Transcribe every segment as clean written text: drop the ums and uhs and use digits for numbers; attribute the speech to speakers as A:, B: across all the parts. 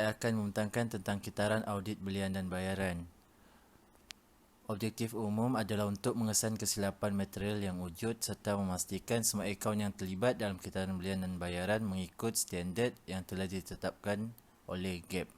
A: Saya akan membentangkan tentang kitaran audit belian dan bayaran. Objektif umum adalah untuk mengesan kesilapan material yang wujud serta memastikan semua akaun yang terlibat dalam kitaran belian dan bayaran mengikut standard yang telah ditetapkan oleh GAAP.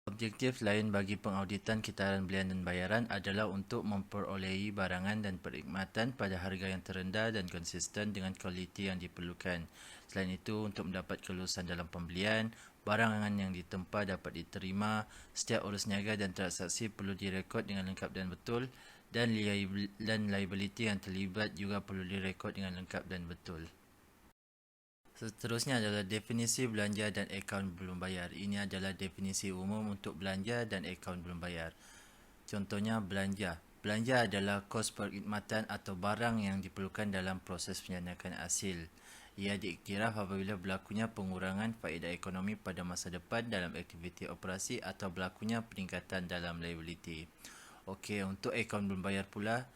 A: Objektif lain bagi pengauditan kitaran belian dan bayaran adalah untuk memperolehi barangan dan perkhidmatan pada harga yang terendah dan konsisten dengan kualiti yang diperlukan. Selain itu, untuk mendapat kelulusan dalam pembelian, barangan yang ditempa dapat diterima, setiap urus niaga dan transaksi perlu direkod dengan lengkap dan betul, dan liability yang terlibat juga perlu direkod dengan lengkap dan betul. Seterusnya adalah definisi belanja dan akaun belum bayar. Ini adalah definisi umum untuk belanja dan akaun belum bayar. Contohnya belanja. Belanja adalah kos perkhidmatan atau barang yang diperlukan dalam proses penjandakan hasil. Ia diiktiraf apabila berlakunya pengurangan faedah ekonomi pada masa depan dalam aktiviti operasi atau berlakunya peningkatan dalam liability. Okey, untuk akaun belum bayar pula,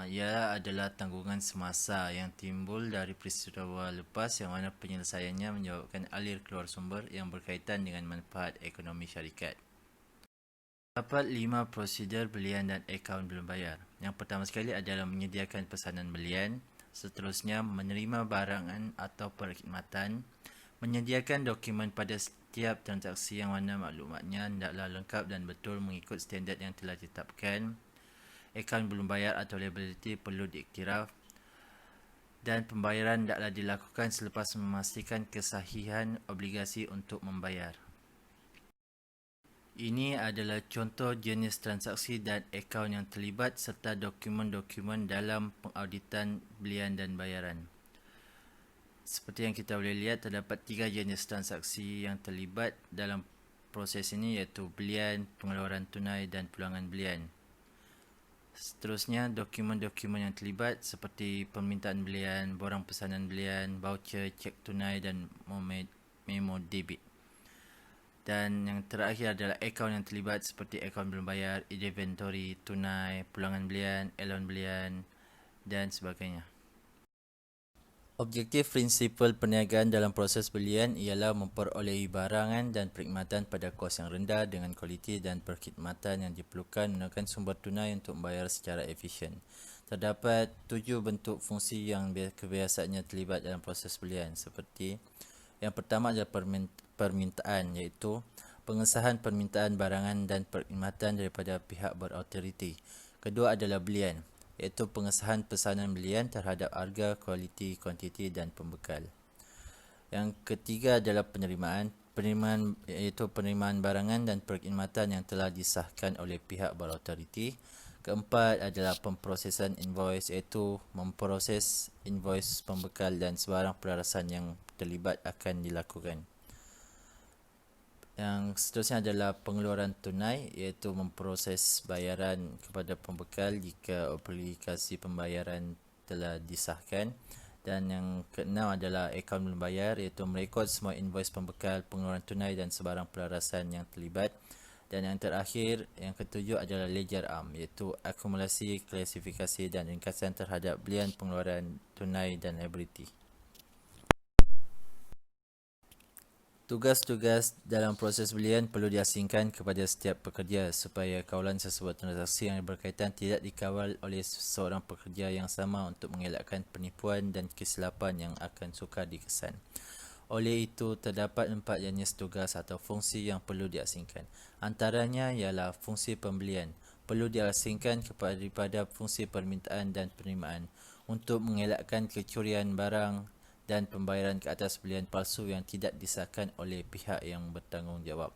A: ia adalah tanggungan semasa yang timbul dari peristiwa lepas yang mana penyelesaiannya menyebabkan alir keluar sumber yang berkaitan dengan manfaat ekonomi syarikat. Terdapat 5 prosedur belian dan akaun belum bayar. Yang pertama sekali adalah menyediakan pesanan belian, seterusnya menerima barangan atau perkhidmatan, menyediakan dokumen pada setiap transaksi yang mana maklumatnya hendaklah lengkap dan betul mengikut standard yang telah ditetapkan, akaun belum bayar atau liability perlu diiktiraf, dan pembayaran hendaklah dilakukan selepas memastikan kesahihan obligasi untuk membayar. Ini adalah contoh jenis transaksi dan akaun yang terlibat serta dokumen-dokumen dalam pengauditan belian dan bayaran. Seperti yang kita boleh lihat, terdapat 3 jenis transaksi yang terlibat dalam proses ini, iaitu belian, pengeluaran tunai dan pulangan belian. Seterusnya, dokumen-dokumen yang terlibat seperti permintaan belian, borang pesanan belian, voucher, cek tunai dan memo debit. Dan yang terakhir adalah akaun yang terlibat seperti akaun belum bayar, inventory, tunai, pulangan belian, allowance belian dan sebagainya. Objektif prinsipal perniagaan dalam proses belian ialah memperolehi barangan dan perkhidmatan pada kos yang rendah dengan kualiti dan perkhidmatan yang diperlukan menggunakan sumber tunai untuk membayar secara efisien. Terdapat 7 bentuk fungsi yang kebiasaannya terlibat dalam proses belian, seperti yang pertama adalah permintaan, iaitu pengesahan permintaan barangan dan perkhidmatan daripada pihak berautoriti. Kedua adalah belian, iaitu pengesahan pesanan belian terhadap harga, kualiti, kuantiti dan pembekal. Yang ketiga adalah penerimaan iaitu penerimaan barangan dan perkhidmatan yang telah disahkan oleh pihak berautoriti. Keempat adalah pemprosesan invoice, iaitu memproses invoice pembekal dan sebarang pelarasan yang terlibat akan dilakukan. Yang seterusnya adalah pengeluaran tunai, iaitu memproses bayaran kepada pembekal jika aplikasi pembayaran telah disahkan. Dan yang keenam adalah akaun belum bayar, iaitu merekod semua invoice pembekal, pengeluaran tunai dan sebarang pelarasan yang terlibat. Dan yang terakhir, yang ketujuh adalah ledger arm, iaitu akumulasi, klasifikasi dan ringkasan terhadap belian, pengeluaran tunai dan liability. Tugas-tugas dalam proses belian perlu diasingkan kepada setiap pekerja supaya kawalan sesebuah transaksi yang berkaitan tidak dikawal oleh seorang pekerja yang sama untuk mengelakkan penipuan dan kesilapan yang akan sukar dikesan. Oleh itu, terdapat 4 jenis tugas atau fungsi yang perlu diasingkan. Antaranya ialah fungsi pembelian, perlu diasingkan daripada fungsi permintaan dan penerimaan untuk mengelakkan kecurian barang dan pembayaran ke atas belian palsu yang tidak disahkan oleh pihak yang bertanggungjawab.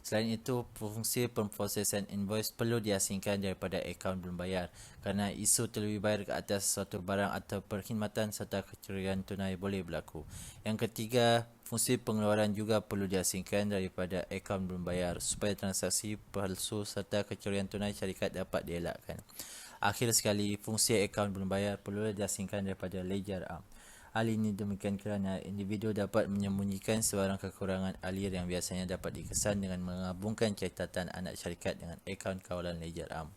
A: Selain itu, fungsi pemprosesan invoice perlu diasingkan daripada akaun belum bayar kerana isu terlebih bayar ke atas suatu barang atau perkhidmatan serta kecurian tunai boleh berlaku. Yang ketiga, fungsi pengeluaran juga perlu diasingkan daripada akaun belum bayar supaya transaksi palsu serta kecurian tunai syarikat dapat dielakkan. Akhir sekali, fungsi akaun belum bayar perlu diasingkan daripada ledger arm. Hal ini demikian kerana individu dapat menyembunyikan sebarang kekurangan alir yang biasanya dapat dikesan dengan menggabungkan catatan anak syarikat dengan akaun kawalan ledger arm.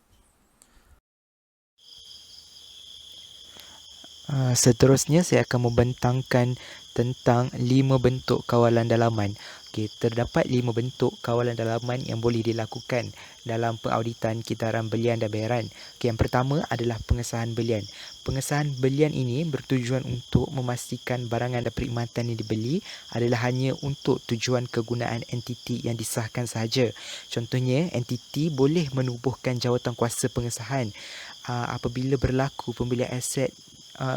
B: Seterusnya saya akan membentangkan tentang 5 bentuk kawalan dalaman. Okey, terdapat 5 bentuk kawalan dalaman yang boleh dilakukan dalam pengauditan kitaran belian dan bayaran. Okey, yang pertama adalah pengesahan belian. Pengesahan belian ini bertujuan untuk memastikan barangan dan perkhidmatan yang dibeli adalah hanya untuk tujuan kegunaan entiti yang disahkan sahaja. Contohnya, entiti boleh menubuhkan jawatankuasa pengesahan apabila berlaku pembelian aset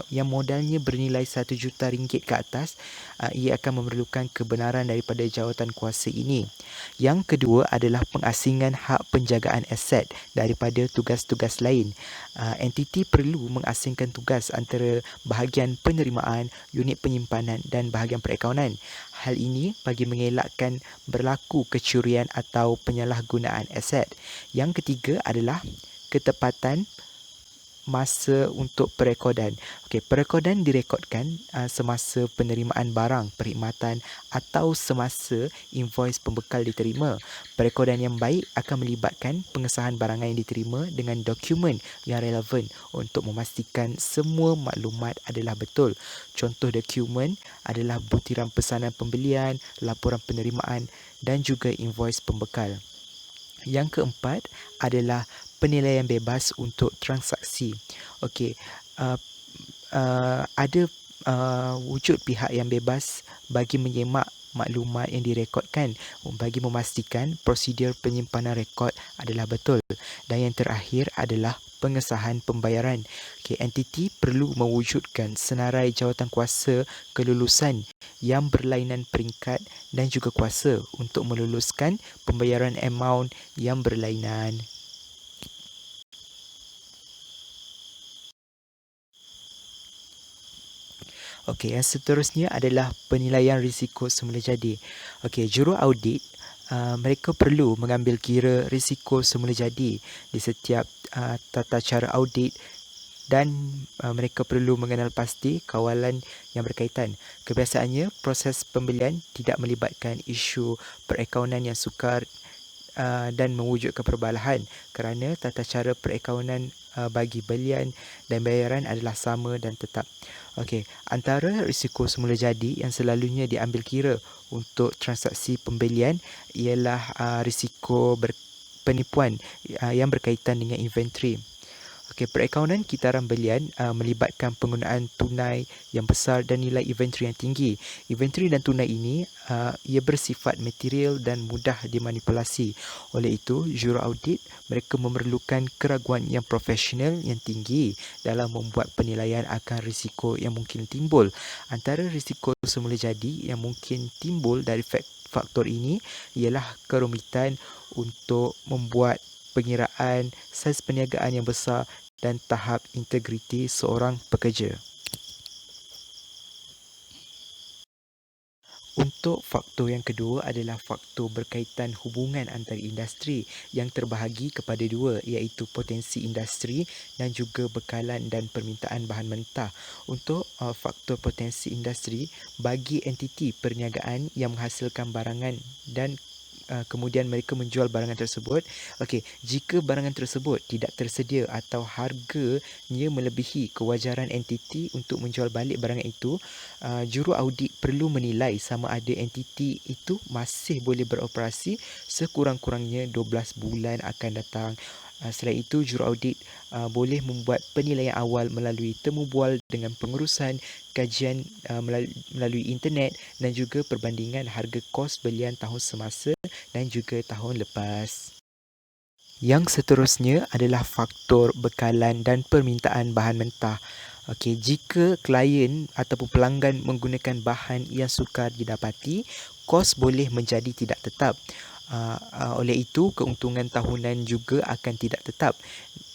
B: yang modalnya bernilai RM1 juta ke atas, ia akan memerlukan kebenaran daripada jawatankuasa ini. Yang kedua adalah pengasingan hak penjagaan aset daripada tugas-tugas lain. Entiti perlu mengasingkan tugas antara bahagian penerimaan, unit penyimpanan dan bahagian perakaunan. Hal ini bagi mengelakkan berlaku kecurian atau penyalahgunaan aset. Yang ketiga adalah ketepatan masa untuk perekodan. Okey, perekodan direkodkan semasa penerimaan barang, perkhidmatan atau semasa invoice pembekal diterima. Perekodan yang baik akan melibatkan pengesahan barangan yang diterima dengan dokumen yang relevan untuk memastikan semua maklumat adalah betul. Contoh dokumen adalah butiran pesanan pembelian, laporan penerimaan dan juga invoice pembekal. Yang keempat adalah penilaian bebas untuk transaksi. Okey, ada wujud pihak yang bebas bagi menyemak maklumat yang direkodkan bagi memastikan prosedur penyimpanan rekod adalah betul. Dan yang terakhir adalah pengesahan pembayaran. Okay, entiti perlu mewujudkan senarai jawatankuasa kelulusan yang berlainan peringkat dan juga kuasa untuk meluluskan pembayaran amaun yang berlainan. Okey, yang seterusnya adalah penilaian risiko semula jadi. Okey, juru audit mereka perlu mengambil kira risiko semula jadi di setiap tata cara audit dan mereka perlu mengenal pasti kawalan yang berkaitan. Kebiasaannya, proses pembelian tidak melibatkan isu perakaunan yang sukar dan mewujudkan perbalahan kerana tata cara perakaunan bagi belian dan bayaran adalah sama dan tetap. Okey, antara risiko semula jadi yang selalunya diambil kira untuk transaksi pembelian ialah risiko penipuan yang berkaitan dengan inventory. Okey, perakaunan kitaran belian melibatkan penggunaan tunai yang besar dan nilai inventory yang tinggi. Inventory dan tunai ini ia bersifat material dan mudah dimanipulasi. Oleh itu, juru audit mereka memerlukan keraguan yang profesional yang tinggi dalam membuat penilaian akan risiko yang mungkin timbul. Antara risiko semula jadi yang mungkin timbul dari faktor ini ialah kerumitan untuk membuat pengiraan saiz perniagaan yang besar dan tahap integriti seorang pekerja. Untuk faktor yang kedua adalah faktor berkaitan hubungan antara industri yang terbahagi kepada dua, iaitu potensi industri dan juga bekalan dan permintaan bahan mentah. Untuk faktor potensi industri bagi entiti perniagaan yang menghasilkan barangan dan kemudian mereka menjual barangan tersebut. Okey, jika barangan tersebut tidak tersedia atau harganya melebihi kewajaran entiti untuk menjual balik barangan itu, juru audit perlu menilai sama ada entiti itu masih boleh beroperasi sekurang-kurangnya 12 bulan akan datang. Selain itu, juru audit boleh membuat penilaian awal melalui temu bual dengan pengurusan, kajian melalui internet dan juga perbandingan harga kos belian tahun semasa dan juga tahun lepas. Yang seterusnya adalah faktor bekalan dan permintaan bahan mentah. Okey, jika klien ataupun pelanggan menggunakan bahan yang sukar didapati, kos boleh menjadi tidak tetap. Oleh itu, keuntungan tahunan juga akan tidak tetap.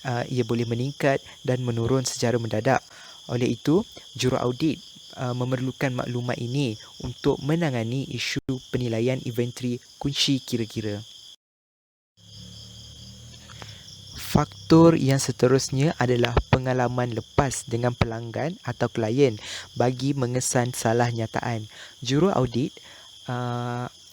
B: Ia boleh meningkat dan menurun secara mendadak. Oleh itu, juru audit memerlukan maklumat ini untuk menangani isu penilaian inventory kunci kira-kira. Faktor yang seterusnya adalah pengalaman lepas dengan pelanggan atau klien bagi mengesan salah nyataan. Juru audit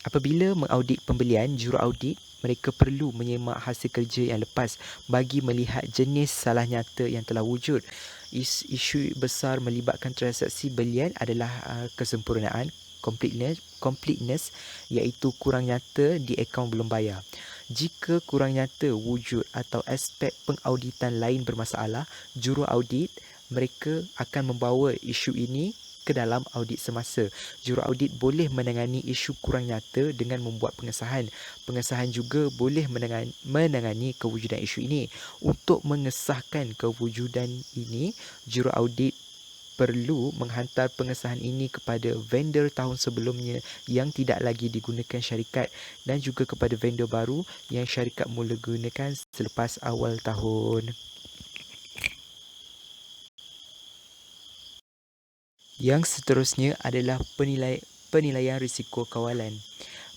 B: apabila mengaudit pembelian, juru audit mereka perlu menyemak hasil kerja yang lepas bagi melihat jenis salah nyata yang telah wujud. Isu besar melibatkan transaksi belian adalah kesempurnaan, completeness, iaitu kurang nyata di akaun belum bayar. Jika kurang nyata wujud atau aspek pengauditan lain bermasalah, juru audit mereka akan membawa isu ini ke dalam audit semasa. Juru audit boleh menangani isu kurang nyata dengan membuat pengesahan. Pengesahan juga boleh menangani kewujudan isu ini. Untuk mengesahkan kewujudan ini, juru audit perlu menghantar pengesahan ini kepada vendor tahun sebelumnya yang tidak lagi digunakan syarikat dan juga kepada vendor baru yang syarikat mula gunakan selepas awal tahun. Yang seterusnya adalah penilaian risiko kawalan.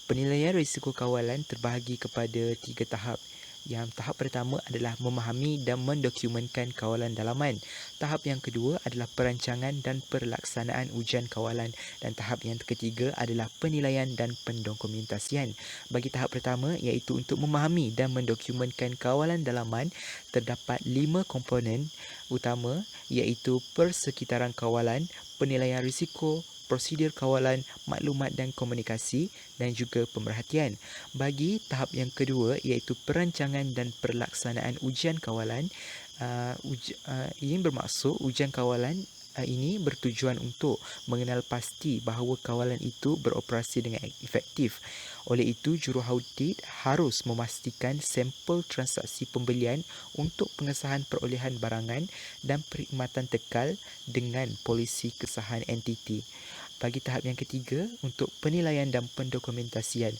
B: Penilaian risiko kawalan terbahagi kepada 3 tahap. Yang tahap pertama adalah memahami dan mendokumentkan kawalan dalaman. Tahap yang kedua adalah perancangan dan pelaksanaan ujian kawalan. Dan tahap yang ketiga adalah penilaian dan pendokumentasian. Bagi tahap pertama, iaitu untuk memahami dan mendokumentkan kawalan dalaman, terdapat 5 komponen utama, iaitu persekitaran kawalan, penilaian risiko, prosedur kawalan, maklumat dan komunikasi dan juga pemerhatian. Bagi tahap yang kedua iaitu perancangan dan pelaksanaan ujian kawalan, ini bermaksud ujian kawalan ini bertujuan untuk mengenal pasti bahawa kawalan itu beroperasi dengan efektif. Oleh itu, juru audit harus memastikan sampel transaksi pembelian untuk pengesahan perolehan barangan dan perkhidmatan tekal dengan polisi kesahan entiti. Bagi tahap yang ketiga, untuk penilaian dan pendokumentasian.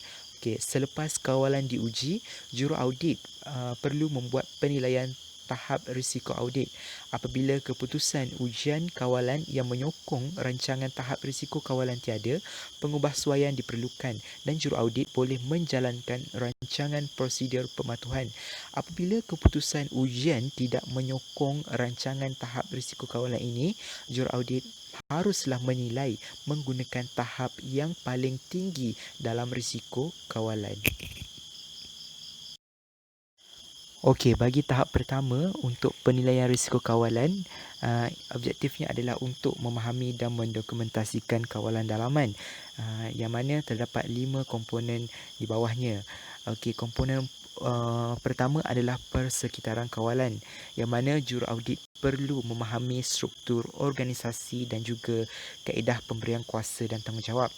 B: Selepas kawalan diuji, juru audit perlu membuat penilaian tahap risiko audit. Apabila keputusan ujian kawalan yang menyokong rancangan tahap risiko kawalan tiada, pengubahsuaian diperlukan dan juru audit boleh menjalankan rancangan prosedur pematuhan. Apabila keputusan ujian tidak menyokong rancangan tahap risiko kawalan ini, juru audit haruslah menilai menggunakan tahap yang paling tinggi dalam risiko kawalan. Okey, bagi tahap pertama untuk penilaian risiko kawalan, objektifnya adalah untuk memahami dan mendokumentasikan kawalan dalaman, yang mana terdapat 5 komponen di bawahnya. Okey, komponen pertama adalah persekitaran kawalan, yang mana juru audit perlu memahami struktur organisasi dan juga kaedah pemberian kuasa dan tanggungjawab.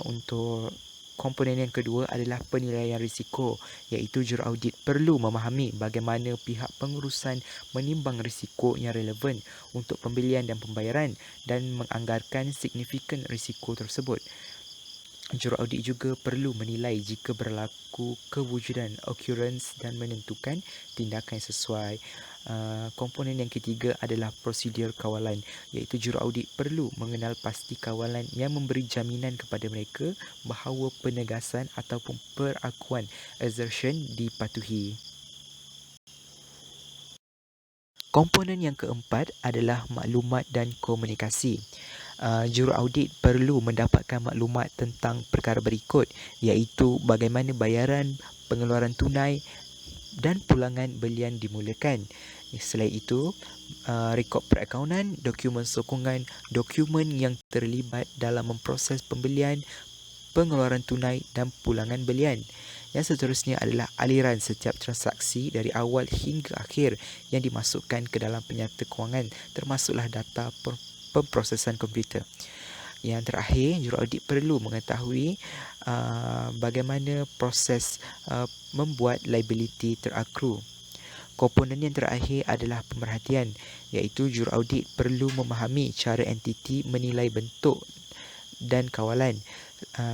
B: Untuk komponen yang kedua adalah penilaian risiko, iaitu juru audit perlu memahami bagaimana pihak pengurusan menimbang risiko yang relevan untuk pembelian dan pembayaran dan menganggarkan signifikan risiko tersebut. Juru audit juga perlu menilai jika berlaku kewujudan occurrence dan menentukan tindakan yang sesuai. Komponen yang ketiga adalah prosedur kawalan, iaitu juru audit perlu mengenal pasti kawalan yang memberi jaminan kepada mereka bahawa penegasan ataupun perakuan assertion dipatuhi. Komponen yang keempat adalah maklumat dan komunikasi. Juru audit perlu mendapatkan maklumat tentang perkara berikut, iaitu bagaimana bayaran, pengeluaran tunai dan pulangan belian dimulakan. Selain itu, rekod perakaunan, dokumen sokongan, dokumen yang terlibat dalam memproses pembelian, pengeluaran tunai dan pulangan belian. Yang seterusnya adalah aliran setiap transaksi dari awal hingga akhir yang dimasukkan ke dalam penyata kewangan, termasuklah data pemprosesan komputer. Yang terakhir, juru audit perlu mengetahui bagaimana proses membuat liability terakru. Komponen yang terakhir adalah pemerhatian, iaitu juru audit perlu memahami cara entiti menilai bentuk dan kawalan.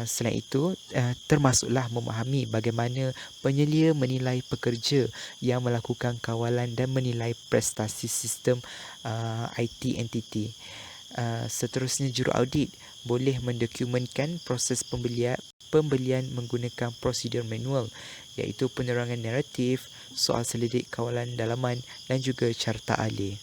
B: Selain itu, termasuklah memahami bagaimana penyelia menilai pekerja yang melakukan kawalan dan menilai prestasi sistem IT entiti. Seterusnya, juru audit boleh mendokumentkan proses pembelian menggunakan prosedur manual, iaitu penerangan naratif, soal selidik kawalan dalaman dan juga carta alih.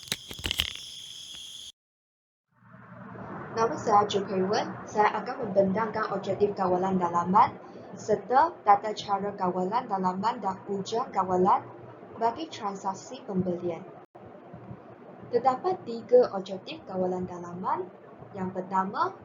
C: Nama saya Jo Pei Wen. Saya akan membentangkan objektif kawalan dalaman. serta tata cara kawalan dalaman dan ujian kawalan bagi transaksi pembelian. Terdapat 3 objektif kawalan dalaman. Yang pertama,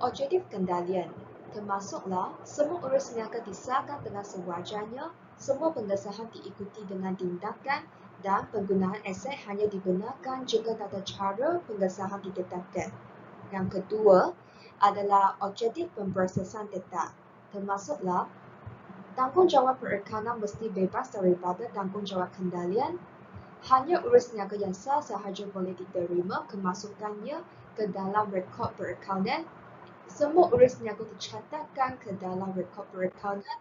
C: objektif kendalian, termasuklah semua urus niaga disahkan dengan sewajarnya, semua pengesahan diikuti dengan tindakan dan penggunaan aset hanya dibenarkan jika tata cara pengesahan ditetapkan. Yang kedua adalah objektif pemprosesan tetap, termasuklah tanggungjawab perikanan mesti bebas daripada tanggungjawab kendalian. Hanya urus niaga yang sah sahaja boleh diterima kemasukannya ke dalam rekod perikanan. Semua urus niaga dicatatkan ke dalam rekod perikanan.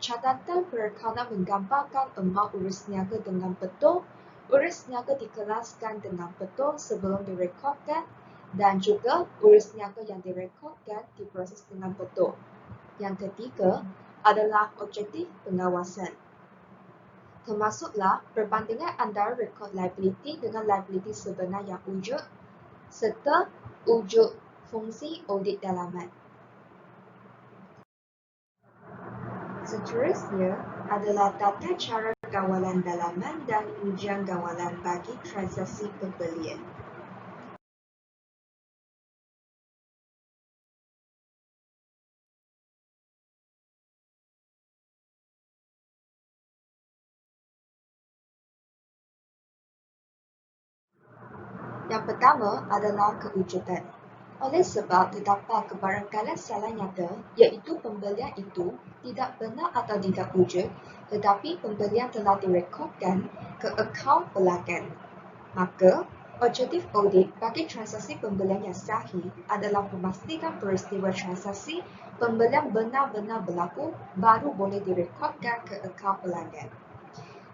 C: Catatan perikanan menggambarkan amount urus niaga dengan betul. Urus niaga dikelaskan dengan betul sebelum direkodkan dan juga urus niaga yang direkodkan diproses dengan betul. Yang ketiga adalah objektif pengawasan. Termasuklah perbandingan antara rekod liability dengan liability sebenar yang wujud serta wujud fungsi audit dalaman. Seterusnya adalah tata cara kawalan dalaman dan ujian kawalan bagi transaksi pembelian. Yang pertama adalah kewujudan. Oleh sebab terdapat kebarangkalian salah nyata, iaitu pembelian itu tidak benar atau tidak wujud, tetapi pembelian telah direkodkan ke akaun pelanggan. Maka, objektif audit bagi transaksi pembelian yang sahih adalah memastikan peristiwa transaksi pembelian benar-benar berlaku baru boleh direkodkan ke akaun pelanggan.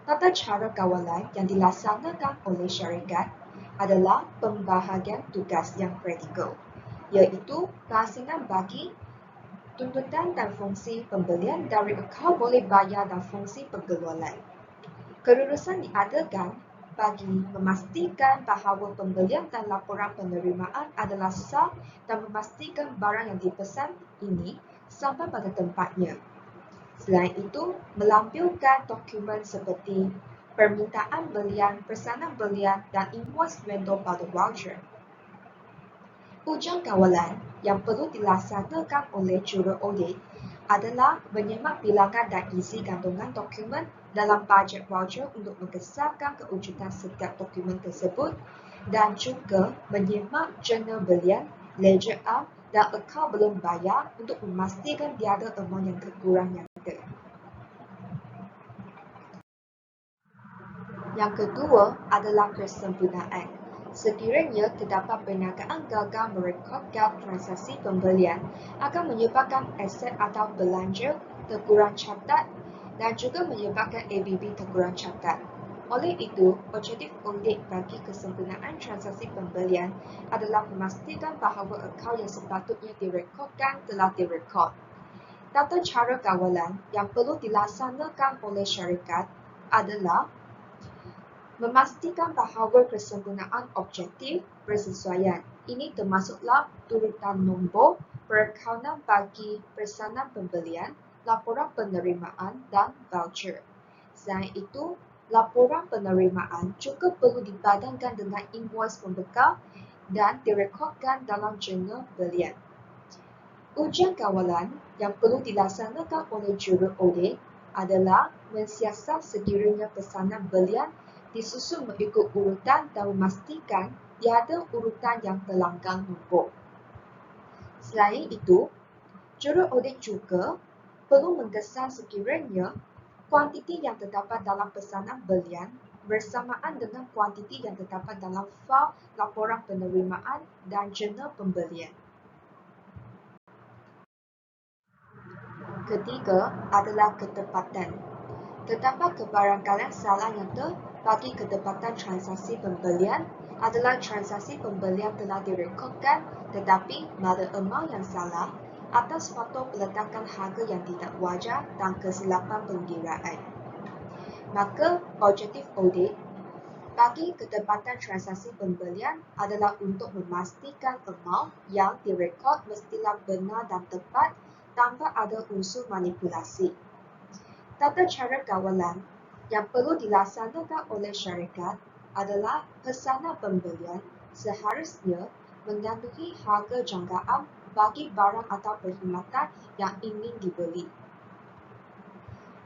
C: Tata cara kawalan yang dilaksanakan oleh syarikat adalah pembahagian tugas yang kritikal, iaitu keasingan bagi tuntutan dan fungsi pembelian dari akaun boleh bayar dan fungsi pengeluaran. Kelulusan diadakan bagi memastikan bahawa pembelian dan laporan penerimaan adalah sah dan memastikan barang yang dipesan ini sampai pada tempatnya. Selain itu, melampirkan dokumen seperti permintaan belian, pesanan belian dan invoice vendor pada voucher. Ujian kawalan yang perlu dilaksanakan oleh juru audit adalah menyemak bilangan dan isi kandungan dokumen dalam bajet voucher untuk mengesahkan kewujudan setiap dokumen tersebut dan juga menyemak jurnal belian, ledger am dan akaun belum bayar untuk memastikan tiada amount yang kekurang nyata. Yang kedua adalah kesempurnaan. Sekiranya terdapat perniagaan gagal merekodkan transaksi pembelian akan menyebabkan aset atau belanja terkurang catat dan juga menyebabkan ABB terkurang catat. Oleh itu, objektif audit bagi kesempurnaan transaksi pembelian adalah memastikan bahawa akaun yang sepatutnya direkodkan telah direkod. Tata cara kawalan yang perlu dilaksanakan oleh syarikat adalah memastikan bahawa kesempurnaan objektif bersesuaian. Ini termasuklah turutan nombor perakanan bagi pesanan pembelian, laporan penerimaan dan voucher. Selain itu, laporan penerimaan juga perlu dipadankan dengan invoice pembekal dan direkodkan dalam jurnal belian. Ujian kawalan yang perlu dilaksanakan oleh juru audit adalah mensiasat sekiranya pesanan belian disusun mengikut urutan dan memastikan tiada urutan yang terlanggar nombor. Selain itu, juru audit juga perlu mengesah sekiranya kuantiti yang terdapat dalam pesanan belian bersamaan dengan kuantiti yang terdapat dalam fail laporan penerimaan dan jurnal pembelian. Ketiga adalah ketepatan. Terdapat kebarangkalian salah nyata bagi ketepatan transaksi pembelian adalah transaksi pembelian telah direkodkan tetapi pada amount yang salah atas faktor peletakan harga yang tidak wajar dan kesilapan pengkiraan. Maka, objektif audit bagi ketepatan transaksi pembelian adalah untuk memastikan amount yang direkod mestilah benar dan tepat tanpa ada unsur manipulasi. Tata cara kawalan yang perlu dilaksanakan oleh syarikat adalah pesanan pembelian seharusnya mengandungi harga jangkaan bagi barang atau perkhidmatan yang ingin dibeli.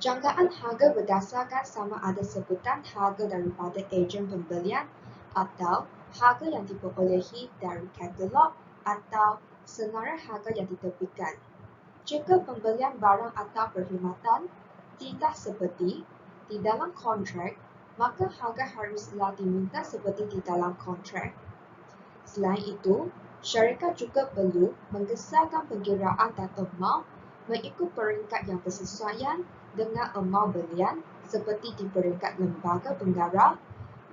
C: Jangkaan harga berdasarkan sama ada sebutan harga daripada ejen pembelian atau harga yang diperolehi dari katalog atau senarai harga yang diterbitkan. Jika pembelian barang atau perkhidmatan tidak seperti di dalam kontrak, maka harga haruslah diminta seperti di dalam kontrak. Selain itu, syarikat juga perlu mengesahkan pengkiraan dan amal mengikut peringkat yang bersesuaian dengan amal belian seperti di peringkat lembaga pengarah,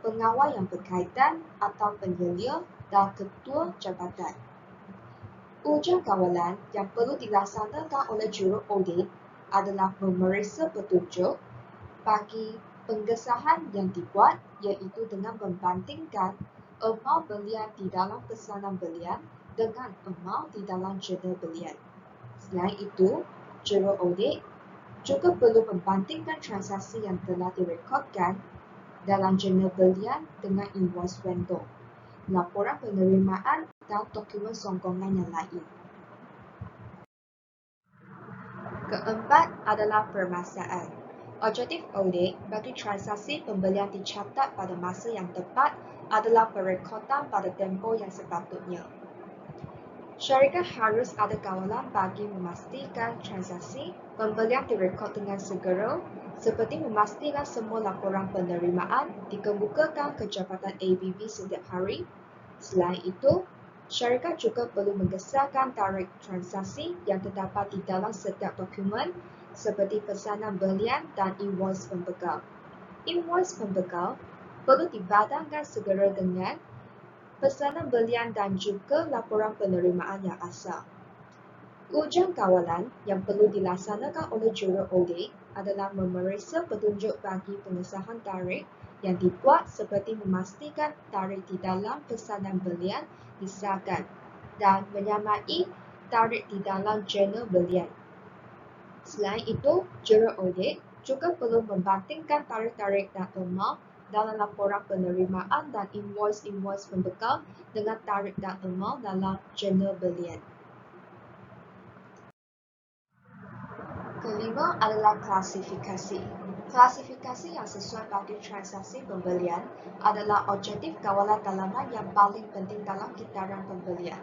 C: pengawal yang berkaitan atau penyelia dan ketua jabatan. Ujian kawalan yang perlu dilaksanakan oleh juru audit adalah memeriksa petunjuk bagi pengesahan yang dibuat, iaitu dengan membandingkan amal belian di dalam pesanan belian dengan amal di dalam jurnal belian. Selain itu, juru audit juga perlu membandingkan transaksi yang telah direkodkan dalam jurnal belian dengan invoice vendor, laporan penerimaan dan dokumen sokongan yang lain. Keempat adalah permasaan. Objektif audit bagi transaksi pembelian dicatat pada masa yang tepat adalah perekodan pada tempoh yang sepatutnya. Syarikat harus ada kawalan bagi memastikan transaksi pembelian direkod dengan segera, seperti memastikan semua laporan penerimaan dikemukakan ke Jabatan ABB setiap hari. Selain itu, syarikat juga perlu mengesahkan tarikh transaksi yang terdapat di dalam setiap dokumen, seperti pesanan belian dan invoice pembekal. Invoice pembekal perlu dibadankan segera dengan pesanan belian dan juga laporan penerimaan yang asal. Ujian kawalan yang perlu dilaksanakan oleh juru audit adalah memeriksa petunjuk bagi pengesahan tarikh yang dibuat seperti memastikan tarikh di dalam pesanan belian disahkan dan menyamai tarikh di dalam jurnal belian. Selain itu, juru audit juga perlu membandingkan tarikh-tarikh dan amal dalam laporan penerimaan dan invoice pembekal dengan tarikh dan amal dalam jurnal belian. Kelima adalah klasifikasi. Klasifikasi yang sesuai bagi transaksi pembelian adalah objektif kawalan dalaman yang paling penting dalam kitaran pembelian.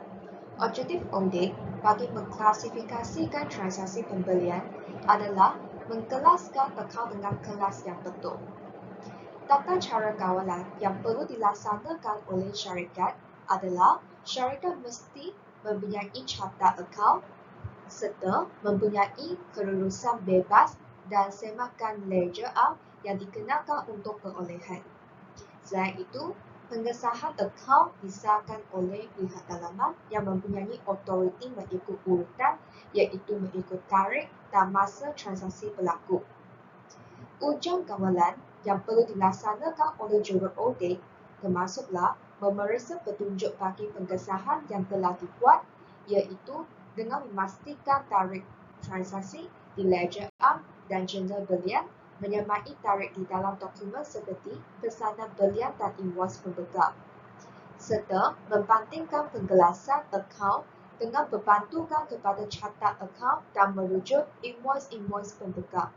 C: Objektif audit bagi mengklasifikasikan transaksi pembelian adalah mengkelaskan akal dengan kelas yang betul. Tata cara kawalan yang perlu dilaksanakan oleh syarikat adalah syarikat mesti mempunyai carta akal serta mempunyai kelulusan bebas dan semakan ledger yang dikenakan untuk perolehan. Selain itu, pengesahan akal disahkan oleh pihak dalaman yang mempunyai otoriti mengikut urutan, iaitu mengikut tarikh dan masa transaksi berlaku. Ujian kawalan yang perlu dilaksanakan oleh juru audit termasuklah memeriksa petunjuk bagi pengesahan yang telah dibuat, iaitu dengan memastikan tarikh transaksi di ledger dan jurnal belian menyamai tarikh di dalam dokumen seperti pesanan belian dan invoice pembekal, serta membandingkan penggelasan akaun dengan berbantukan kepada carta akaun dan merujuk invoice pembekal.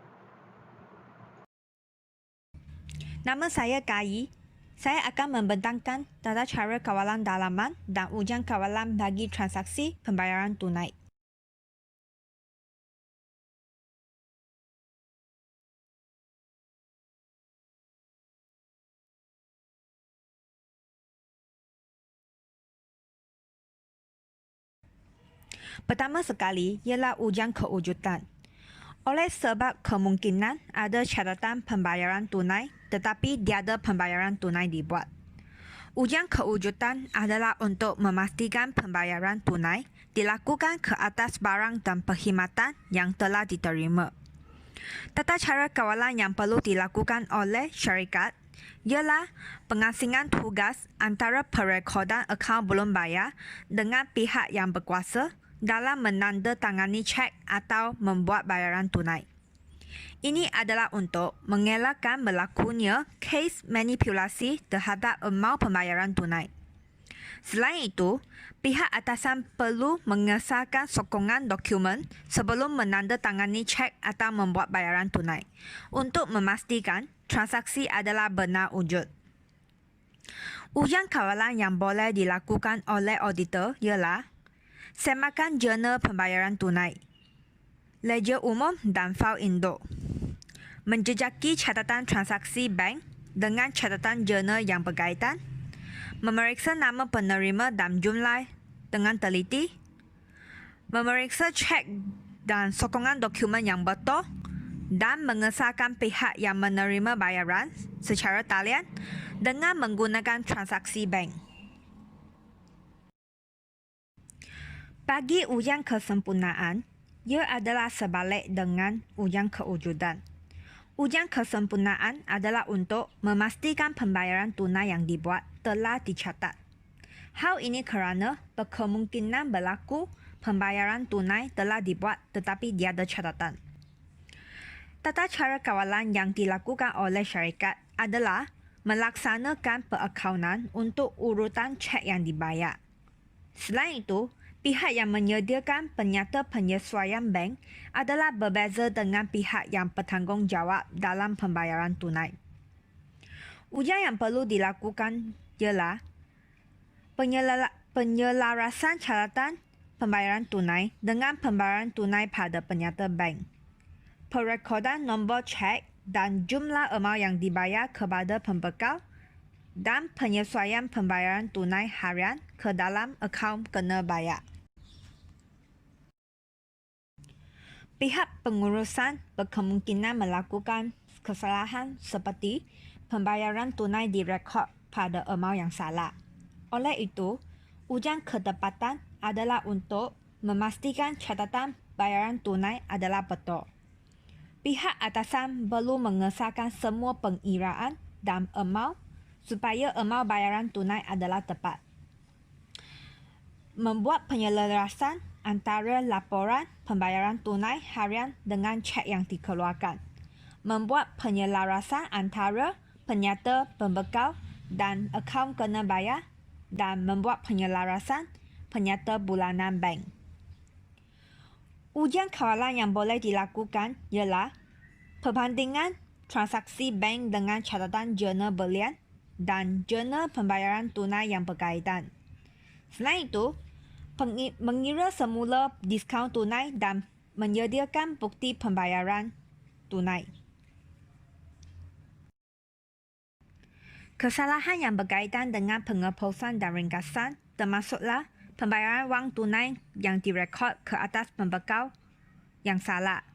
D: Nama saya Kai. Saya akan membentangkan tata cara kawalan dalaman dan ujian kawalan bagi transaksi pembayaran tunai. Pertama sekali ialah ujian kewujudan. Oleh sebab kemungkinan ada catatan pembayaran tunai tetapi tiada pembayaran tunai dibuat. Ujian kewujudan adalah untuk memastikan pembayaran tunai dilakukan ke atas barang dan perkhidmatan yang telah diterima. Tata cara kawalan yang perlu dilakukan oleh syarikat ialah pengasingan tugas antara perekodan akaun belum bayar dengan pihak yang berkuasa dalam menandatangani cek atau membuat bayaran tunai. Ini adalah untuk mengelakkan berlakunya kes manipulasi terhadap amau pembayaran tunai. Selain itu, pihak atasan perlu mengesahkan sokongan dokumen sebelum menandatangani cek atau membuat bayaran tunai untuk memastikan transaksi adalah benar wujud. Ujian kawalan yang boleh dilakukan oleh auditor ialah semakan jurnal pembayaran tunai, ledger umum dan fail induk, menjejaki catatan transaksi bank dengan catatan jurnal yang berkaitan, memeriksa nama penerima dan jumlah dengan teliti, memeriksa cek dan sokongan dokumen yang betul, dan mengesahkan pihak yang menerima bayaran secara talian dengan menggunakan transaksi bank. Bagi ujian kesempurnaan, ia adalah sebalik dengan ujian kewujudan. Ujian kesempurnaan adalah untuk memastikan pembayaran tunai yang dibuat telah dicatat. Hal ini kerana berkemungkinan berlaku pembayaran tunai telah dibuat tetapi tiada catatan. Tata cara kawalan yang dilakukan oleh syarikat adalah melaksanakan perakaunan untuk urutan cek yang dibayar. Selain itu, pihak yang menyediakan penyata penyesuaian bank adalah berbeza dengan pihak yang bertanggungjawab dalam pembayaran tunai. Ujian yang perlu dilakukan ialah penyelarasan catatan pembayaran tunai dengan pembayaran tunai pada penyata bank, perekodan nombor cek dan jumlah amau yang dibayar kepada pembekal, dan penyesuaian pembayaran tunai harian ke dalam akaun kena bayar. Pihak pengurusan berkemungkinan melakukan kesalahan seperti pembayaran tunai direkod pada amau yang salah. Oleh itu, ujian ketepatan adalah untuk memastikan catatan bayaran tunai adalah betul. Pihak atasan perlu mengesahkan semua pengiraan dan amau supaya amau bayaran tunai adalah tepat. Membuat penyelarasan antara laporan pembayaran tunai harian dengan cek yang dikeluarkan. Membuat penyelarasan antara penyata pembekal dan akaun kena bayar, dan membuat penyelarasan penyata bulanan bank. Ujian kawalan yang boleh dilakukan ialah perbandingan transaksi bank dengan catatan jurnal belian dan jurnal pembayaran tunai yang berkaitan. Selain itu, mengira semula diskaun tunai dan menyediakan bukti pembayaran tunai. Kesalahan yang berkaitan dengan penghapusan dan ringkasan termasuklah pembayaran wang tunai yang direkod ke atas pembekal yang salah,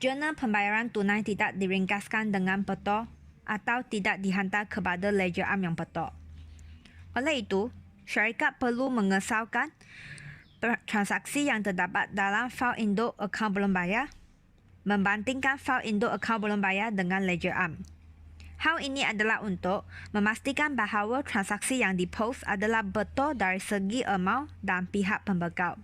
D: jurnal pembayaran tunai tidak diringkaskan dengan betul atau tidak dihantar kepada ledger am yang betul. Oleh itu, syarikat perlu mengesalkan transaksi yang terdapat dalam fail induk akaun belum bayar, membandingkan fail induk akaun belum bayar dengan ledger am. Hal ini adalah untuk memastikan bahawa transaksi yang dipost adalah betul dari segi amau dan pihak pembekal.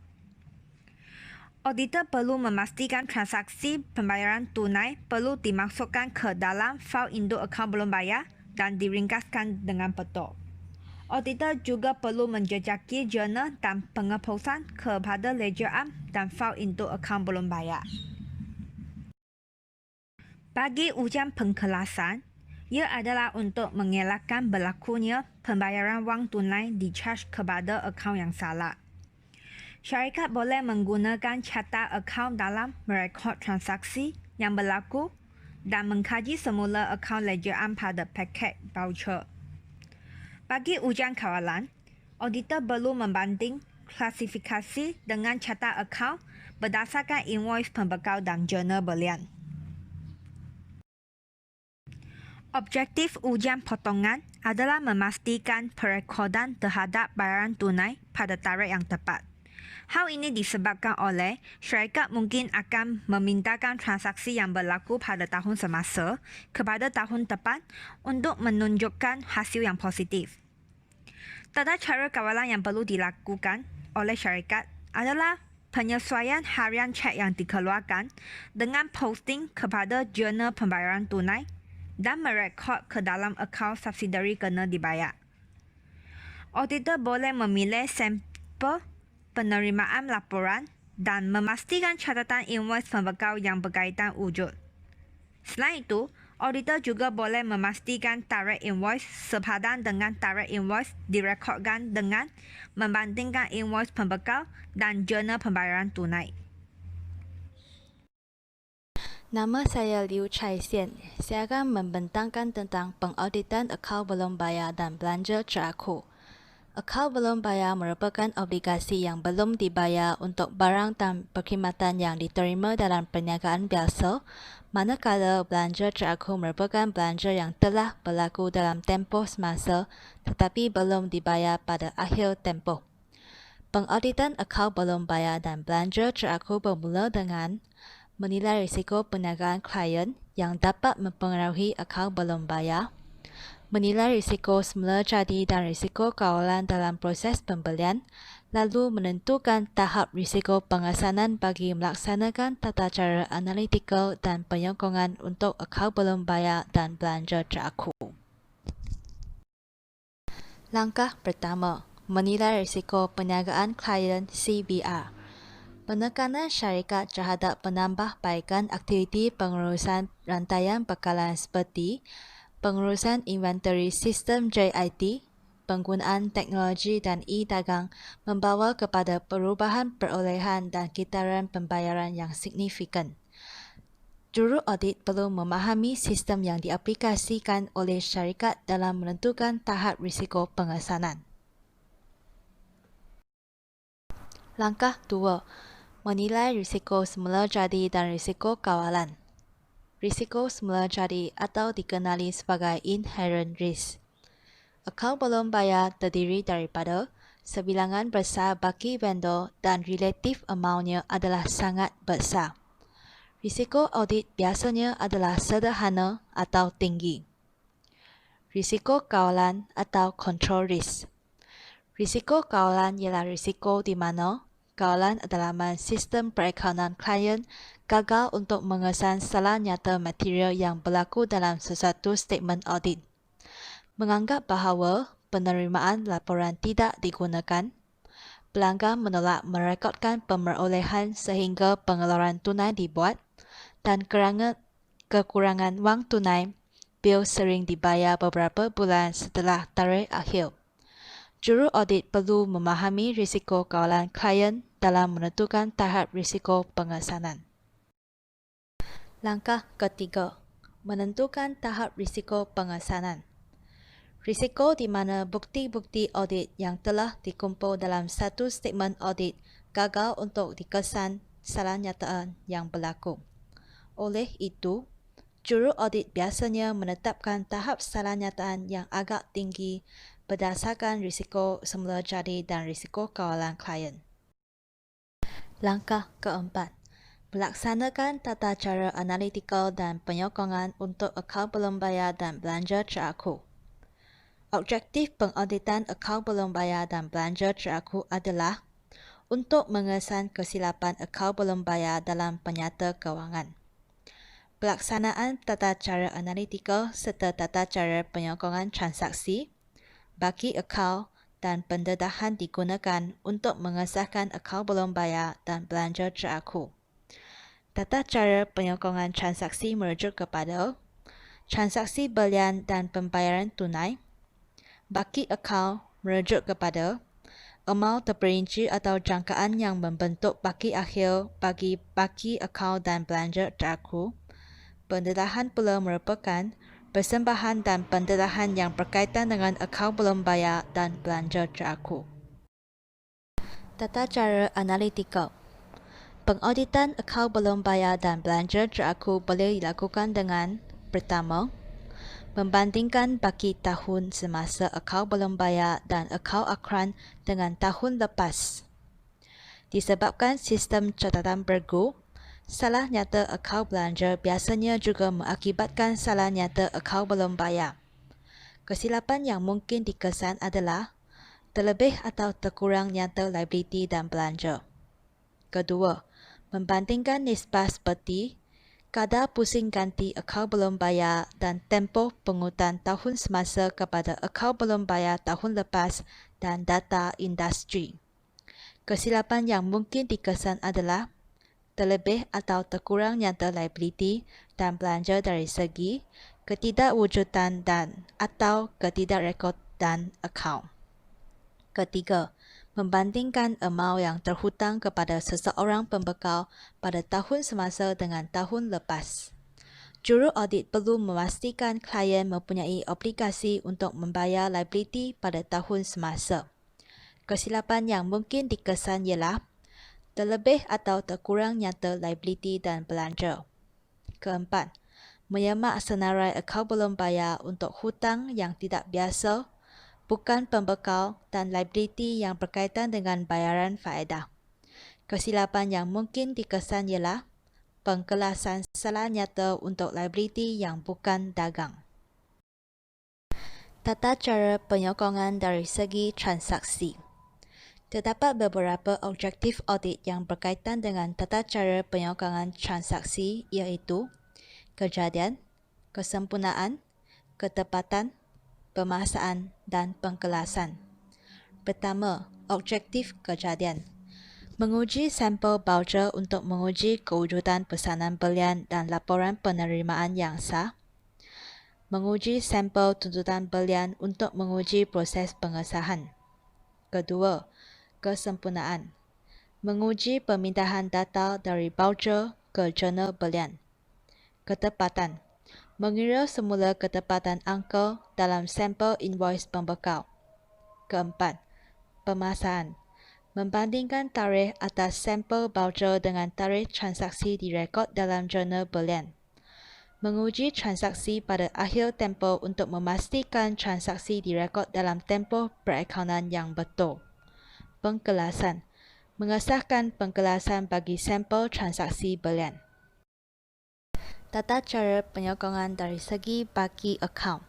D: Auditor perlu memastikan transaksi pembayaran tunai perlu dimasukkan ke dalam fail induk akaun belum bayar dan diringkaskan dengan betul. Auditor juga perlu menjejaki jurnal dan penghapusan kepada ledger am dan fail induk akaun belum bayar. Bagi ujian pengkelasan, ia adalah untuk mengelakkan berlakunya pembayaran wang tunai di-charge kepada akaun yang salah. Syarikat boleh menggunakan catat akaun dalam merekod transaksi yang berlaku dan mengkaji semula akaun ledger am pada paket voucher. Bagi ujian kawalan, auditor perlu membanding klasifikasi dengan catat akaun berdasarkan invoice pembekal dan jurnal belian. Objektif ujian potongan adalah memastikan perekodan terhadap bayaran tunai pada tarikh yang tepat. Hal ini disebabkan oleh syarikat mungkin akan memintakan transaksi yang berlaku pada tahun semasa kepada tahun depan untuk menunjukkan hasil yang positif. Tata cara kawalan yang perlu dilakukan oleh syarikat adalah penyesuaian harian cek yang dikeluarkan dengan posting kepada jurnal pembayaran tunai dan merekod ke dalam akaun subsidiari kena dibayar. Auditor boleh memilih sampel penerimaan laporan dan memastikan catatan invoice pembekal yang berkaitan wujud. Selain itu, auditor juga boleh memastikan tarikh invoice sepadan dengan tarikh invoice direkodkan dengan membandingkan invoice pembekal dan jurnal pembayaran tunai.
E: Nama saya Liu Chai Sian. Saya akan membentangkan tentang pengauditan akaun belum bayar dan belanja terakhir. Akaun belum bayar merupakan obligasi yang belum dibayar untuk barang dan perkhidmatan yang diterima dalam perniagaan biasa, manakala belanja terakhir merupakan belanja yang telah berlaku dalam tempoh semasa tetapi belum dibayar pada akhir tempoh. Pengauditan akaun belum bayar dan belanja terakhir bermula dengan menilai risiko perniagaan klien yang dapat mempengaruhi akaun belum bayar, menilai risiko semula jadi dan risiko kawalan dalam proses pembelian, lalu menentukan tahap risiko pengesanan bagi melaksanakan tata cara analitikal dan penyokongan untuk akaun belum bayar dan belanja terakhir. Langkah pertama, menilai risiko perniagaan klien CBR. Penekanan syarikat terhadap penambahbaikan aktiviti pengurusan rantaian bekalan seperti pengurusan inventory sistem JIT, penggunaan teknologi dan e-dagang membawa kepada perubahan perolehan dan kitaran pembayaran yang signifikan. Juru audit perlu memahami sistem yang diaplikasikan oleh syarikat dalam menentukan tahap risiko pengesanan. Langkah 2. Menilai risiko semula jadi dan risiko kawalan. Risiko semula jadi atau dikenali sebagai inherent risk. Akaun belum bayar terdiri daripada sebilangan besar baki vendor dan relatif amountnya adalah sangat besar. Risiko audit biasanya adalah sederhana atau tinggi. Risiko kawalan atau control risk. Risiko kawalan ialah risiko di mana kawalan adalah sistem perakaunan klien gagal untuk mengesan salah nyata material yang berlaku dalam sesuatu statement audit. Menganggap bahawa penerimaan laporan tidak digunakan, pelanggan menolak merekodkan pemerolehan sehingga pengeluaran tunai dibuat, dan kerana kekurangan wang tunai, bil sering dibayar beberapa bulan setelah tarikh akhir. Juru audit perlu memahami risiko kawalan klien dalam menentukan tahap risiko pengesanan. Langkah ketiga, menentukan tahap risiko pengesanan. Risiko di mana bukti-bukti audit yang telah dikumpul dalam satu statement audit gagal untuk dikesan salah nyataan yang berlaku. Oleh itu, juru audit biasanya menetapkan tahap salah nyataan yang agak tinggi berdasarkan risiko semula jadi dan risiko kawalan klien. Langkah keempat, melaksanakan tata cara analitikal dan penyokongan untuk akaun belum bayar dan belanja terakhir. Objektif pengauditan akaun belum bayar dan belanja terakhir adalah untuk mengesan kesilapan akaun belum bayar dalam penyata kewangan. Pelaksanaan tata cara analitikal serta tata cara penyokongan transaksi, baki akaun dan pendedahan digunakan untuk mengesahkan akaun belum bayar dan belanja terakhir. Tata cara penyokongan transaksi merujuk kepada transaksi belian dan pembayaran tunai. Baki akaun merujuk kepada amount terperinci atau jangkaan yang membentuk baki akhir bagi baki akaun dan belanja terakhir. Pendedahan pula merupakan persembahan dan pendedahan yang berkaitan dengan akaun belum bayar dan belanja terakhir. Tata cara analitikal. Pengauditan akaun belum bayar dan belanja terakhir boleh dilakukan dengan pertama, membandingkan baki tahun semasa akaun belum bayar dan akaun akran dengan tahun lepas. Disebabkan sistem catatan bergu, salah nyata akaun belanja biasanya juga mengakibatkan salah nyata akaun belum bayar. Kesilapan yang mungkin dikesan adalah terlebih atau terkurang nyata liability dan belanja. Kedua, membandingkan nisbah seperti kadar pusing ganti akaun belum bayar dan tempoh pengutan tahun semasa kepada akaun belum bayar tahun lepas dan data industri. Kesilapan yang mungkin dikesan adalah terlebih atau terkurang nyata liability dan belanja dari segi ketidakwujudan dan atau ketidakrekodan akaun. Ketiga, membandingkan amau yang terhutang kepada seseorang pembekal pada tahun semasa dengan tahun lepas. Juru audit perlu memastikan klien mempunyai obligasi untuk membayar liability pada tahun semasa. Kesilapan yang mungkin dikesan ialah terlebih atau terkurang nyata liability dan belanja. Keempat, menyemak senarai akaun belum bayar untuk hutang yang tidak biasa, bukan pembekal dan liability yang berkaitan dengan bayaran faedah. Kesilapan yang mungkin dikesan ialah pengkelasan salah nyata untuk liability yang bukan dagang. Tata cara penyokongan dari segi transaksi. Terdapat beberapa objektif audit yang berkaitan dengan tata cara penyokongan transaksi iaitu kejadian, kesempurnaan, ketepatan, pemaksaan dan pengkelasan. Pertama, objektif kejadian. Menguji sampel voucher untuk menguji kewujudan pesanan belian dan laporan penerimaan yang sah. Menguji sampel tuntutan belian untuk menguji proses pengesahan. Kedua, kesempurnaan. Menguji pemindahan data dari voucher ke jurnal belian. Ketepatan. Mengira semula ketepatan angka dalam sampel invoice pembekal. Keempat, pemaksaan. Membandingkan tarikh atas sampel voucher dengan tarikh transaksi direkod dalam jurnal belian. Menguji transaksi pada akhir tempoh untuk memastikan transaksi direkod dalam tempoh perakaunan yang betul. Pengkelasan. Mengesahkan pengkelasan bagi sampel transaksi belian. Tata cara penyokongan dari segi bagi akaun.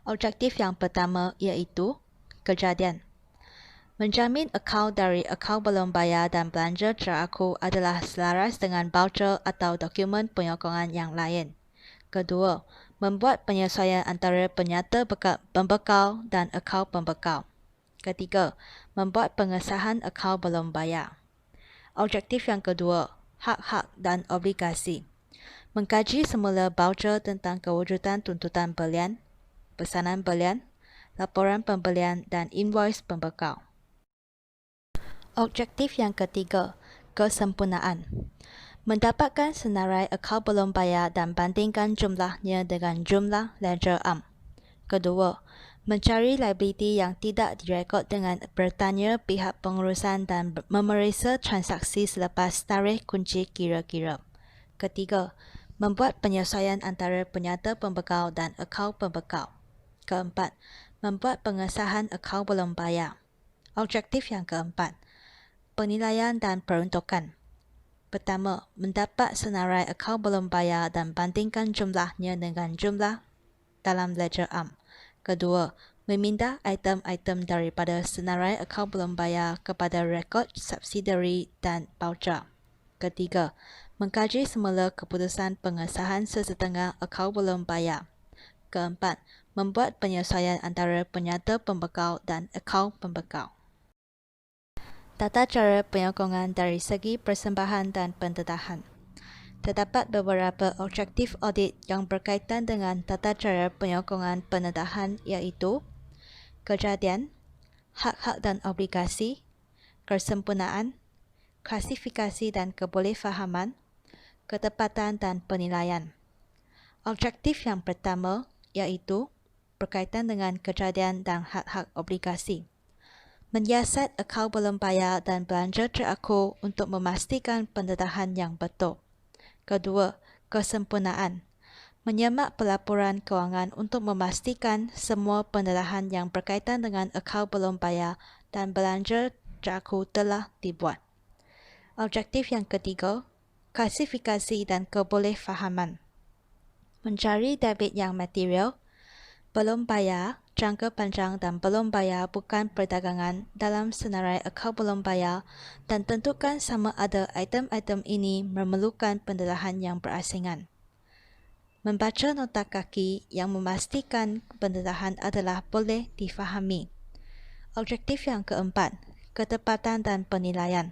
E: Objektif yang pertama iaitu kejadian. Menjamin akaun dari akaun belum bayar dan belanja teraku adalah selaras dengan voucher atau dokumen penyokongan yang lain. Kedua, membuat penyesuaian antara penyata pembekal dan akaun pembekal. Ketiga, membuat pengesahan akaun belum bayar. Objektif yang kedua, hak-hak dan obligasi. Mengkaji semula voucher tentang kewujudan tuntutan belian, pesanan belian, laporan pembelian dan invoice pembekal. Objektif yang ketiga, kesempurnaan. Mendapatkan senarai akaun belum bayar dan bandingkan jumlahnya dengan jumlah ledger am. Kedua, mencari liability yang tidak direkod dengan bertanya pihak pengurusan dan memeriksa transaksi selepas tarikh kunci kira-kira. Ketiga, membuat penyesuaian antara penyata pembekal dan akaun pembekal. Keempat, membuat pengesahan akaun belum bayar. Objektif yang keempat, penilaian dan peruntukan. Pertama, mendapat senarai akaun belum bayar dan bandingkan jumlahnya dengan jumlah dalam ledger am. Kedua, memindah item-item daripada senarai akaun belum bayar kepada rekod subsidiary dan voucher. Ketiga, mengkaji semula keputusan pengesahan sesetengah akaun belum bayar. Keempat, membuat penyesuaian antara penyata pembekal dan akaun pembekal. Tata cara penyokongan dari segi persembahan dan pendedahan. Terdapat beberapa objektif audit yang berkaitan dengan tata cara penyokongan pendedahan iaitu kejadian, hak-hak dan obligasi, kesempurnaan, klasifikasi dan kebolehfahaman, ketepatan dan penilaian. Objektif yang pertama iaitu berkaitan dengan kejadian dan hak-hak obligasi. Menyiasat akaun belum bayar dan belanja teraku untuk memastikan pendedahan yang betul. Kedua, kesempurnaan. Menyemak pelaporan kewangan untuk memastikan semua pendedahan yang berkaitan dengan akaun belum bayar dan belanja teraku telah dibuat. Objektif yang ketiga, klasifikasi dan kebolehfahaman. Mencari debit yang material, belum bayar, jangka panjang dan belum bayar bukan perdagangan dalam senarai akaun belum bayar dan tentukan sama ada item-item ini memerlukan pendarahan yang berasingan. Membaca nota kaki yang memastikan pendarahan adalah boleh difahami. Objektif yang keempat, ketepatan dan penilaian.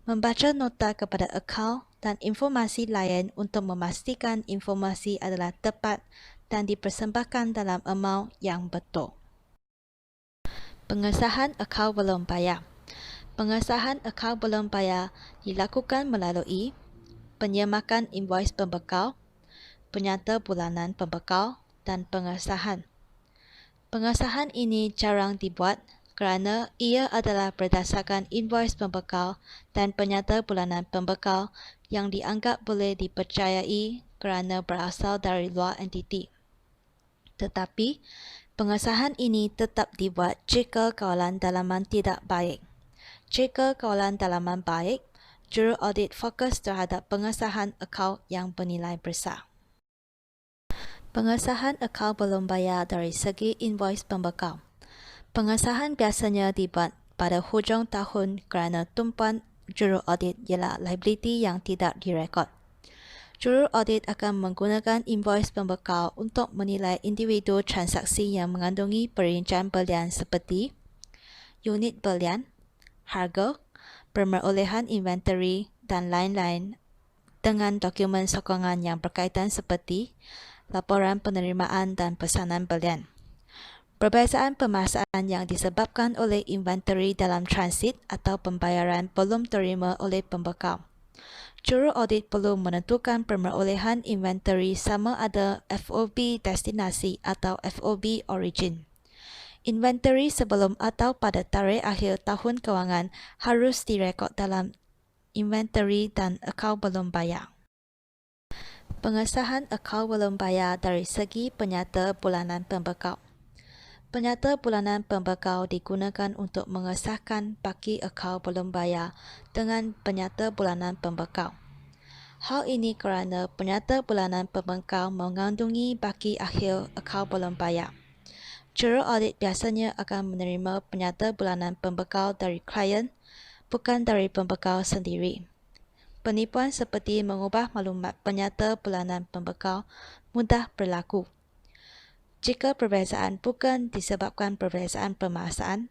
E: Membaca nota kepada akaun dan informasi lain untuk memastikan informasi adalah tepat dan dipersembahkan dalam amaun yang betul. Pengesahan akaun belum bayar. Pengesahan akaun belum bayar dilakukan melalui penyemakan invoice pembekal, penyata bulanan pembekal dan pengesahan. Pengesahan ini jarang dibuat kerana ia adalah berdasarkan invoice pembekal dan penyata bulanan pembekal yang dianggap boleh dipercayai kerana berasal dari luar entiti. Tetapi, pengesahan ini tetap dibuat jika kawalan dalaman tidak baik. Jika kawalan dalaman baik, juru audit fokus terhadap pengesahan akaun yang bernilai besar. Pengesahan akaun belum bayar dari segi invoice pembekal. Pengesahan biasanya dibuat pada hujung tahun kerana tumpuan juru audit ialah liability yang tidak direkod. Juru audit akan menggunakan invoice pembekal untuk menilai individu transaksi yang mengandungi perincian belian seperti unit belian, harga, pemerolehan inventory dan lain-lain dengan dokumen sokongan yang berkaitan seperti laporan penerimaan dan pesanan belian. Perbezaan pemaksaan yang disebabkan oleh inventory dalam transit atau pembayaran belum terima oleh pembekal. Juru audit perlu menentukan pemerolehan inventory sama ada FOB destinasi atau FOB origin. Inventory sebelum atau pada tarikh akhir tahun kewangan harus direkod dalam inventory dan akaun belum bayar. Pengesahan akaun belum bayar dari segi penyata bulanan pembekal. Penyata bulanan pembekal digunakan untuk mengesahkan baki akaun belum bayar dengan penyata bulanan pembekal. Hal ini kerana penyata bulanan pembekal mengandungi baki akhir akaun belum bayar. Juru audit biasanya akan menerima penyata bulanan pembekal dari klien, bukan dari pembekal sendiri. Penipuan seperti mengubah maklumat penyata bulanan pembekal mudah berlaku. Jika perbezaan bukan disebabkan perbezaan pemaksaan,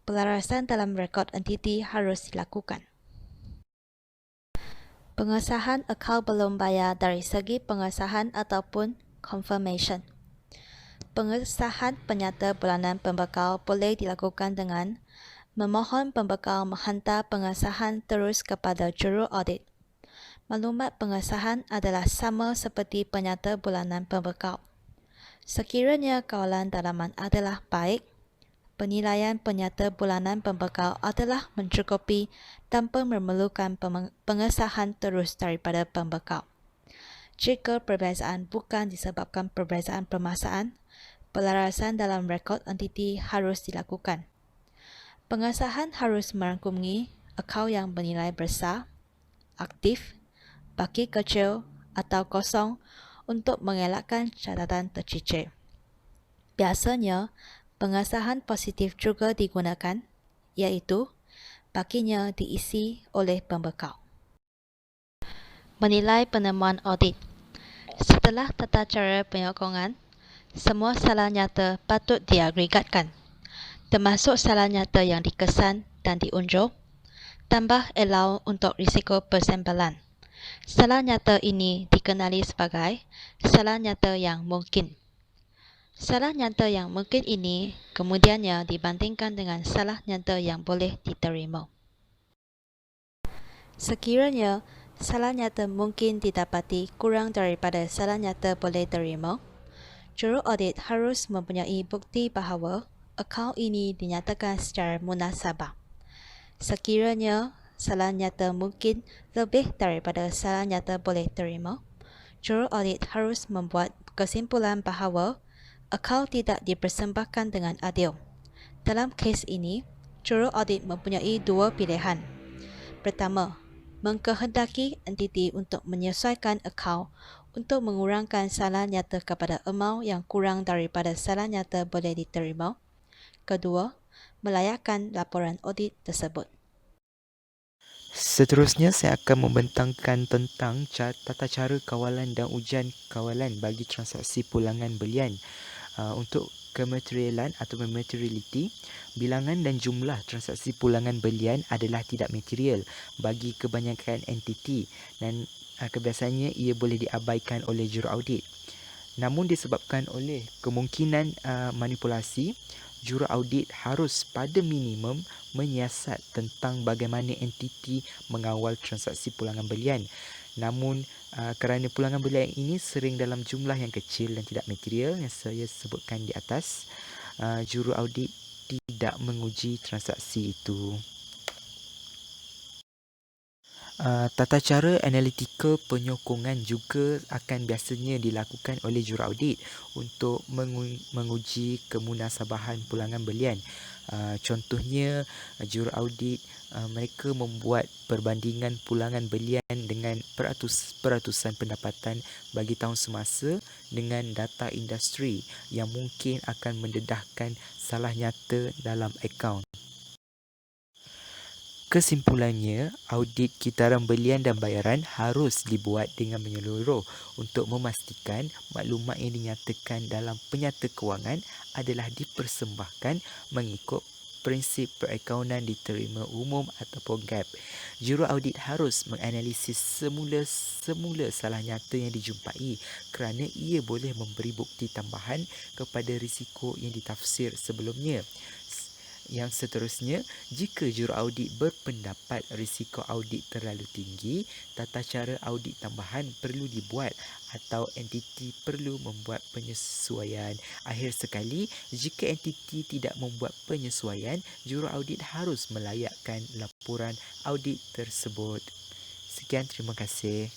E: pelarasan dalam rekod entiti harus dilakukan. Pengesahan akaun belum bayar dari segi pengesahan ataupun confirmation. Pengesahan penyata bulanan pembekal boleh dilakukan dengan memohon pembekal menghantar pengesahan terus kepada juru audit. Maklumat pengesahan adalah sama seperti penyata bulanan pembekal. Sekiranya kawalan dalaman adalah baik, penilaian penyata bulanan pembekal adalah mencukupi tanpa memerlukan pengesahan terus daripada pembekal. Jika perbezaan bukan disebabkan perbezaan pemaksaan, pelarasan dalam rekod entiti harus dilakukan. Pengesahan harus merangkumi akaun yang bernilai besar, aktif, baki kecil atau kosong untuk mengelakkan catatan tercicir. Biasanya, pengesahan positif juga digunakan, iaitu bakinya diisi oleh pembekal. Menilai penemuan audit. Setelah tata cara penyokongan, semua salah nyata patut diagregatkan, termasuk salah nyata yang dikesan dan diunjuk, tambah allow untuk risiko persembalan. Salah nyata ini dikenali sebagai salah nyata yang mungkin. Salah nyata yang mungkin ini kemudiannya dibandingkan dengan salah nyata yang boleh diterima. Sekiranya salah nyata mungkin didapati kurang daripada salah nyata boleh terima, juru audit harus mempunyai bukti bahawa akaun ini dinyatakan secara munasabah. Sekiranya salah nyata mungkin lebih daripada salah nyata boleh terima, juru audit harus membuat kesimpulan bahawa akaun tidak dipersembahkan dengan adil. Dalam kes ini, juru audit mempunyai dua pilihan. Pertama, mengkehendaki entiti untuk menyesuaikan akaun untuk mengurangkan salah nyata kepada amaun yang kurang daripada salah nyata boleh diterima. Kedua, melayakkan laporan audit tersebut.
B: Seterusnya, saya akan membentangkan tentang tata cara kawalan dan ujian kawalan bagi transaksi pulangan belian. Untuk kematerialan atau materiality, bilangan dan jumlah transaksi pulangan belian adalah tidak material bagi kebanyakan entiti dan kebiasaannya ia boleh diabaikan oleh juruaudit. Namun disebabkan oleh kemungkinan manipulasi, juruaudit harus pada minimum menyiasat tentang bagaimana entiti mengawal transaksi pulangan belian. Namun kerana pulangan belian ini sering dalam jumlah yang kecil dan tidak material yang saya sebutkan di atas, juruaudit tidak menguji transaksi itu. Tata cara analitikal penyokongan juga akan biasanya dilakukan oleh juruaudit untuk menguji kemunasabahan pulangan belian. Contohnya, juruaudit mereka membuat perbandingan pulangan belian dengan peratusan pendapatan bagi tahun semasa dengan data industri yang mungkin akan mendedahkan salah nyata dalam akaun. Kesimpulannya, audit kitaran belian dan bayaran harus dibuat dengan menyeluruh untuk memastikan maklumat yang dinyatakan dalam penyata kewangan adalah dipersembahkan mengikut prinsip perakaunan diterima umum ataupun GAAP. Juruaudit harus menganalisis semula salah nyata yang dijumpai kerana ia boleh memberi bukti tambahan kepada risiko yang ditafsir sebelumnya. Yang seterusnya, jika juruaudit berpendapat risiko audit terlalu tinggi, tata cara audit tambahan perlu dibuat atau entiti perlu membuat penyesuaian. Akhir sekali, jika entiti tidak membuat penyesuaian, juruaudit harus melayakkan laporan audit tersebut. Sekian, terima kasih.